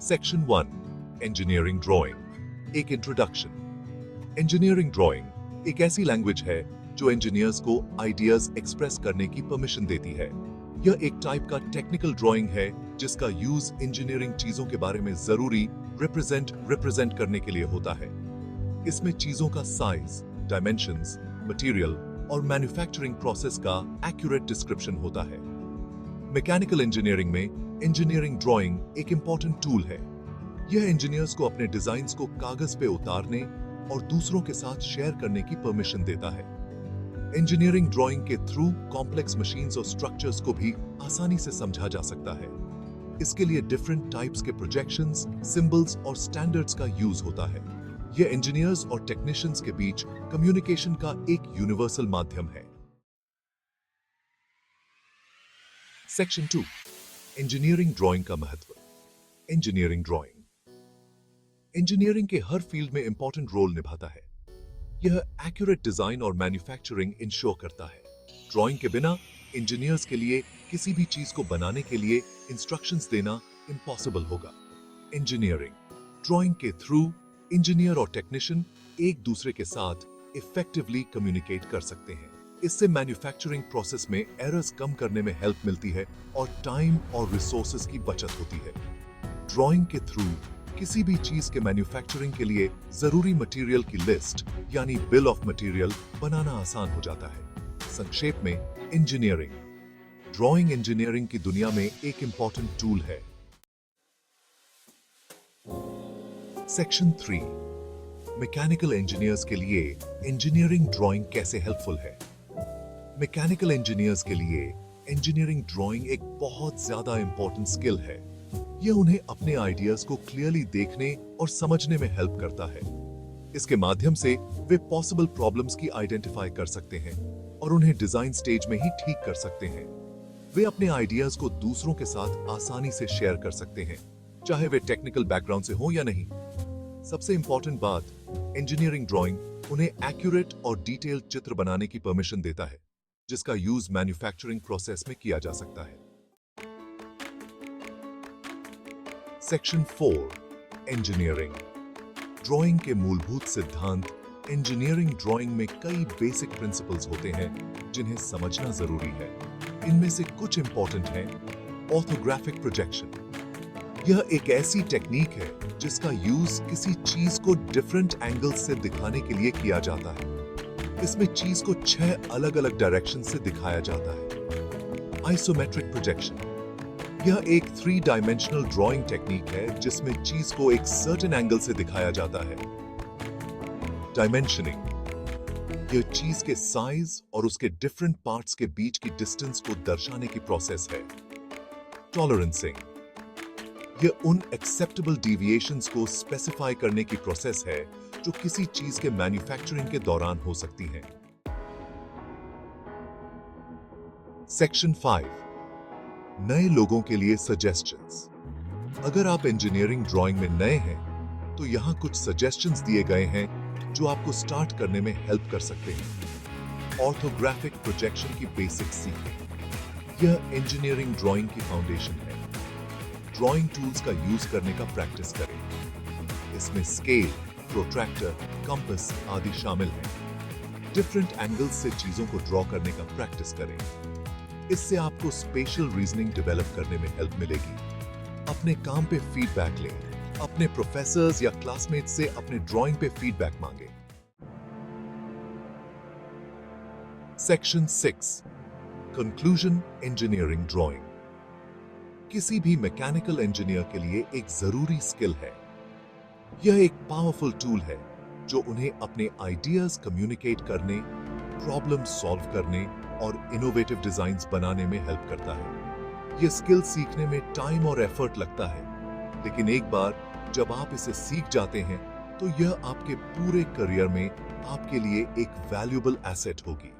Section 1 engineering drawing, एक introduction. Engineering drawing एक ऐसी लैंग्वेज है जो इंजीनियर्स को आइडियाज एक्सप्रेस करने की परमिशन देती है। यह एक टाइप का टेक्निकल ड्राइंग है जिसका यूज इंजीनियरिंग चीजों के बारे में जरूरी रिप्रेजेंट करने के लिए होता है। इसमें चीजों का साइज, डायमेंशंस, मटेरियल और मैन्युफैक्चरिंग प्रोसेस का एक्यूरेट डिस्क्रिप्शन होता है। मैकेनिकल इंजीनियरिंग में इंजीनियरिंग ड्राइंग एक इंपॉर्टेंट टूल है। यह इंजीनियर्स को अपने डिजाइन्स को कागज पे उतारने और दूसरों के साथ शेयर करने की परमिशन देता है। इंजीनियरिंग ड्राइंग के थ्रू कॉम्प्लेक्स मशीन्स और स्ट्रक्चर्स को भी आसानी से समझा जा सकता है। इसके लिए डिफरेंट टाइप्स के प्रोजेक्शंस, सिंबल्स और स्टैंडर्ड्स का यूज होता है। यह इंजीनियर्स और टेक्नीशियंस के बीच कम्युनिकेशन का एक यूनिवर्सल माध्यम है। सेक्शन 2 इंजीनियरिंग ड्राइंग का महत्व। इंजीनियरिंग ड्राइंग इंजीनियरिंग के हर फील्ड में इंपॉर्टेंट रोल निभाता है। यह एक्यूरेट डिजाइन और मैन्युफैक्चरिंग इंश्योर करता है। ड्राइंग के बिना इंजीनियर्स के लिए किसी भी चीज को बनाने के लिए इंस्ट्रक्शंस देना इम्पॉसिबल होगा। इंजीनियरिंग ड्राइंग के थ्रू इंजीनियर और टेक्नीशियन एक दूसरे के साथ इफेक्टिवली कम्युनिकेट कर सकते हैं। इससे मैन्युफैक्चरिंग प्रोसेस में एरर्स कम करने में हेल्प मिलती है और टाइम और रिसोर्सेज की बचत होती है। ड्राइंग के थ्रू किसी भी चीज के मैन्युफैक्चरिंग के लिए जरूरी मटेरियल की लिस्ट यानी बिल ऑफ मटेरियल बनाना आसान हो जाता है। संक्षेप में, इंजीनियरिंग ड्राइंग इंजीनियरिंग की दुनिया में एक इंपॉर्टेंट टूल है। सेक्शन 3 मैकेनिकल इंजीनियर्स के लिए इंजीनियरिंग ड्राइंग कैसे हेल्पफुल है। मैकेनिकल इंजीनियर्स के लिए इंजीनियरिंग ड्राइंग एक बहुत ज्यादा इंपॉर्टेंट स्किल है। यह उन्हें अपने आइडियाज को क्लियरली देखने और समझने में हेल्प करता है। इसके माध्यम से वे पॉसिबल प्रॉब्लम्स की आइडेंटिफाई कर सकते हैं और उन्हें डिजाइन स्टेज में ही ठीक कर सकते हैं। वे अपने आइडियाज को दूसरों के साथ आसानी से शेयर कर सकते हैं, चाहे वे टेक्निकल बैकग्राउंड से हो या नहीं। सबसे इंपॉर्टेंट बात, इंजीनियरिंग ड्राइंग उन्हें एक्यूरेट और डिटेल्ड चित्र बनाने की परमिशन देता है, जिसका यूज मैन्युफैक्चरिंग प्रोसेस में किया जा सकता है। सेक्शन 4 इंजीनियरिंग ड्राइंग के मूलभूत सिद्धांत। इंजीनियरिंग ड्राइंग में कई बेसिक प्रिंसिपल्स होते हैं जिन्हें समझना जरूरी है। इनमें से कुछ इंपॉर्टेंट हैं। ऑर्थोग्राफिक प्रोजेक्शन, यह एक ऐसी टेक्निक है जिसका यूज किसी चीज को डिफरेंट एंगल्स से दिखाने के लिए किया जाता है। इसमें चीज को 6 अलग-अलग डायरेक्शन से दिखाया जाता है। आइसोमेट्रिक प्रोजेक्शन, यह एक 3 डायमेंशनल ड्राइंग टेक्निक है जिसमें चीज को एक सर्टेन एंगल से दिखाया जाता है। डायमेंशनिंग, यह चीज के साइज और उसके डिफरेंट पार्ट्स के बीच की डिस्टेंस को दर्शाने की प्रोसेस है। टॉलरेंसिंग, यह उन एक्सेप्टेबल डिविएशंस को स्पेसिफाई करने की प्रोसेस है जो किसी चीज के मैन्युफैक्चरिंग के दौरान हो सकती हैं। सेक्शन 5 नए लोगों के लिए सजेशंस। अगर आप इंजीनियरिंग ड्राइंग में नए हैं तो यहां कुछ सजेशंस दिए गए हैं जो आपको स्टार्ट करने में हेल्प कर सकते हैं। ऑर्थोग्राफिक प्रोजेक्शन की बेसिक सीखें। यह इंजीनियरिंग ड्राइंग की फाउंडेशन है। ड्राइंग टूल्स का यूज करने का प्रैक्टिस करें। इसमें स्केल, प्रोट्रैक्टर, कंपास आदि शामिल हैं। डिफरेंट एंगल्स से चीजों को ड्रॉ करने का प्रैक्टिस करें। इससे आपको स्पेशल रीजनिंग डेवलप करने में हेल्प मिलेगी। अपने काम पे फीडबैक लें। अपने प्रोफेसर्स या क्लासमेट्स से अपने ड्राइंग पे फीडबैक मांगें। सेक्शन 6 कंक्लूजन इंजीनियरिंग ड्राइंग किसी भी मैकेनिकल इंजीनियर के लिए एक जरूरी स्किल है। यह एक पावरफुल टूल है जो उन्हें अपने आइडियाज कम्युनिकेट करने, प्रॉब्लम सॉल्व करने और इनोवेटिव डिजाइन्स बनाने में हेल्प करता है। यह स्किल सीखने में टाइम और एफर्ट लगता है, लेकिन एक बार जब आप इसे सीख जाते हैं तो यह आपके पूरे करियर में आपके लिए एक वैल्यूएबल एसेट होगी।